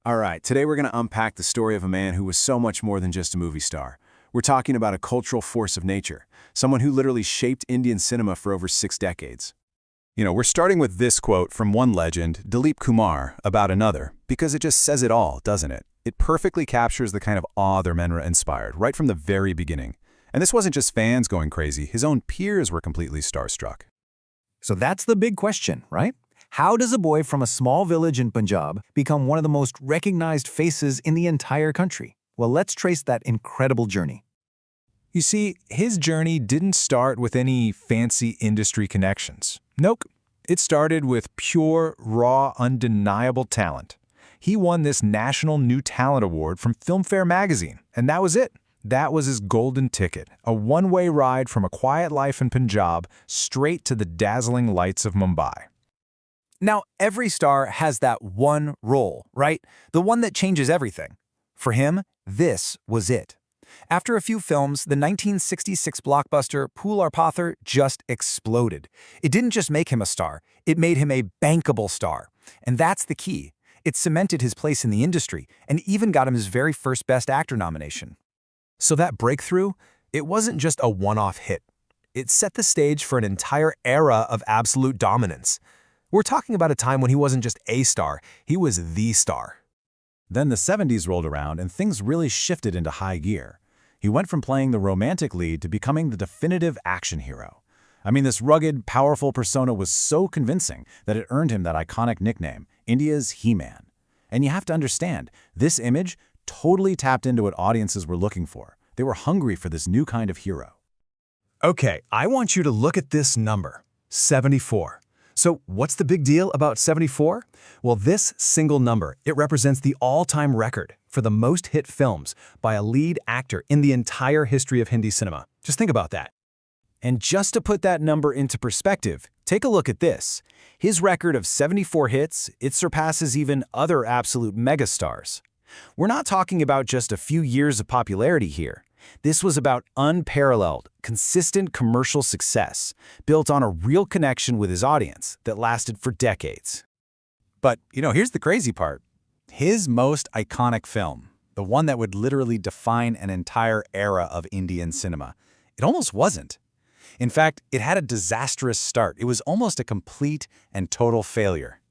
All right, today we're going to unpack the story of a man who was so much more than just a movie star. We're talking about a cultural force of nature, someone who literally shaped Indian cinema for over 6 decades. We're starting with this quote from one legend, Dilip Kumar, about another, because it just says it all, doesn't it? It perfectly captures the kind of awe Dharmendra inspired, right from the very beginning. And this wasn't just fans going crazy, his own peers were completely starstruck. So that's the big question, right? How does a boy from a small village in Punjab become one of the most recognized faces in the entire country? Well, let's trace that incredible journey. You see, his journey didn't start with any fancy industry connections. Nope. It started with pure, raw, undeniable talent. He won this National New Talent Award from Filmfare magazine, and that was it. That was his golden ticket, a one-way ride from a quiet life in Punjab straight to the dazzling lights of Mumbai. Now, every star has that one role, right? The one that changes everything. For him, this was it. After a few films, the 1966 blockbuster Phool Aur Patthar just exploded. It didn't just make him a star, it made him a bankable star. And that's the key. It cemented his place in the industry and even got him his very first Best Actor nomination. So that breakthrough, it wasn't just a one-off hit. It set the stage for an entire era of absolute dominance. We're talking about a time when he wasn't just a star, he was the star. Then the 70s rolled around and things really shifted into high gear. He went from playing the romantic lead to becoming the definitive action hero. This rugged, powerful persona was so convincing that it earned him that iconic nickname, India's He-Man. And you have to understand, this image totally tapped into what audiences were looking for. They were hungry for this new kind of hero. Okay, I want you to look at this number, 74. So what's the big deal about 74? Well, this single number, it represents the all-time record for the most hit films by a lead actor in the entire history of Hindi cinema. Just think about that. And just to put that number into perspective, take a look at this. His record of 74 hits, it surpasses even other absolute megastars. We're not talking about just a few years of popularity here. This was about unparalleled, consistent commercial success, built on a real connection with his audience that lasted for decades. But, here's the crazy part. His most iconic film, the one that would literally define an entire era of Indian cinema, it almost wasn't. In fact, it had a disastrous start. It was almost a complete and total failure.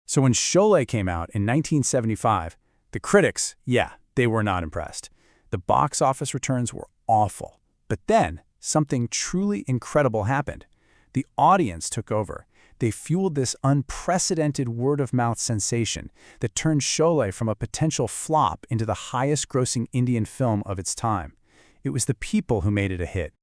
So when Sholay came out in 1975, the critics, they were not impressed. The box office returns were awful. But then, something truly incredible happened. The audience took over. They fueled this unprecedented word-of-mouth sensation that turned Sholay from a potential flop into the highest-grossing Indian film of its time. It was the people who made it a hit.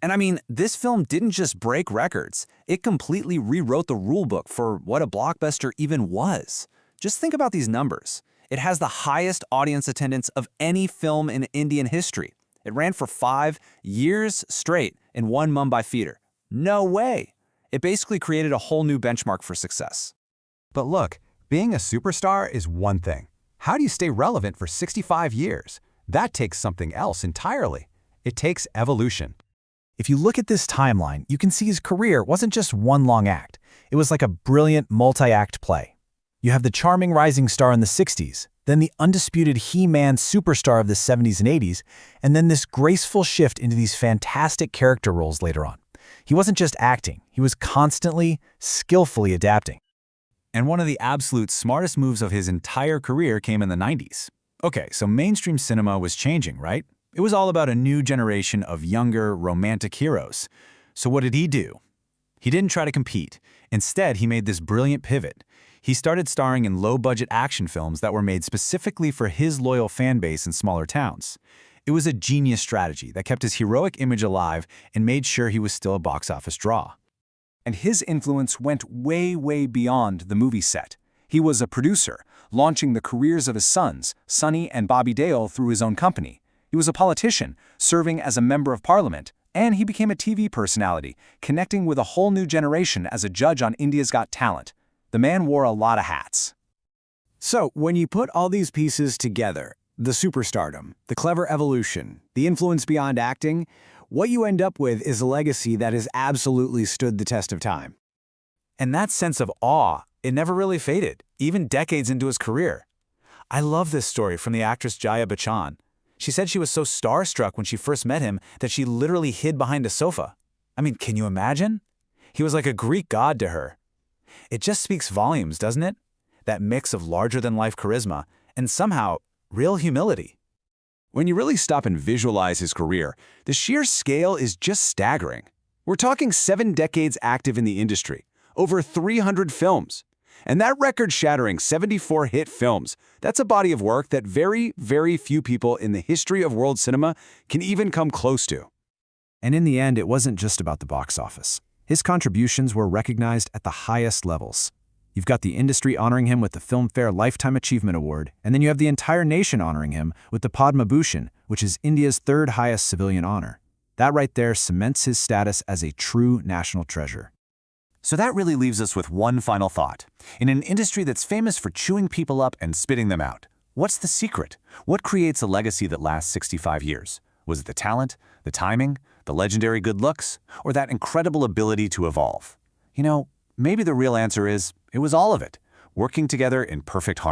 And this film didn't just break records. It completely rewrote the rulebook for what a blockbuster even was. Just think about these numbers. It has the highest audience attendance of any film in Indian history. It ran for 5 years straight in one Mumbai theater. No way! It basically created a whole new benchmark for success. But look, being a superstar is one thing. How do you stay relevant for 65 years? That takes something else entirely. It takes evolution. If you look at this timeline, you can see his career wasn't just one long act. It was like a brilliant multi-act play. You have the charming rising star in the 60s, then the undisputed He-Man superstar of the 70s and 80s, and then this graceful shift into these fantastic character roles later on. He wasn't just acting, he was constantly, skillfully adapting. And one of the absolute smartest moves of his entire career came in the 90s. Okay, so mainstream cinema was changing, right? It was all about a new generation of younger, romantic heroes. So what did he do? He didn't try to compete. Instead, he made this brilliant pivot. He started starring in low-budget action films that were made specifically for his loyal fan base in smaller towns. It was a genius strategy that kept his heroic image alive and made sure he was still a box office draw. And his influence went way, way beyond the movie set. He was a producer, launching the careers of his sons, Sonny and Bobby Deol, through his own company. He was a politician, serving as a member of parliament, and he became a TV personality, connecting with a whole new generation as a judge on India's Got Talent. The man wore a lot of hats. So, when you put all these pieces together, the superstardom, the clever evolution, the influence beyond acting, what you end up with is a legacy that has absolutely stood the test of time. And that sense of awe, it never really faded, even decades into his career. I love this story from the actress Jaya Bachchan. She said she was so starstruck when she first met him that she literally hid behind a sofa. I mean, can you imagine? He was like a Greek god to her. It just speaks volumes, doesn't it? That mix of larger-than-life charisma and somehow real humility. When you really stop and visualize his career, the sheer scale is just staggering. We're talking 7 decades active in the industry, over 300 films. And that record-shattering 74 hit films, that's a body of work that very, very few people in the history of world cinema can even come close to. And in the end, it wasn't just about the box office. His contributions were recognized at the highest levels. You've got the industry honoring him with the Filmfare Lifetime Achievement Award, and then you have the entire nation honoring him with the Padma Bhushan, which is India's 3rd highest civilian honor. That right there cements his status as a true national treasure. So that really leaves us with one final thought. In an industry that's famous for chewing people up and spitting them out, what's the secret? What creates a legacy that lasts 65 years? Was it the talent, the timing, the legendary good looks, or that incredible ability to evolve? You know, maybe the real answer is, it was all of it, working together in perfect harmony.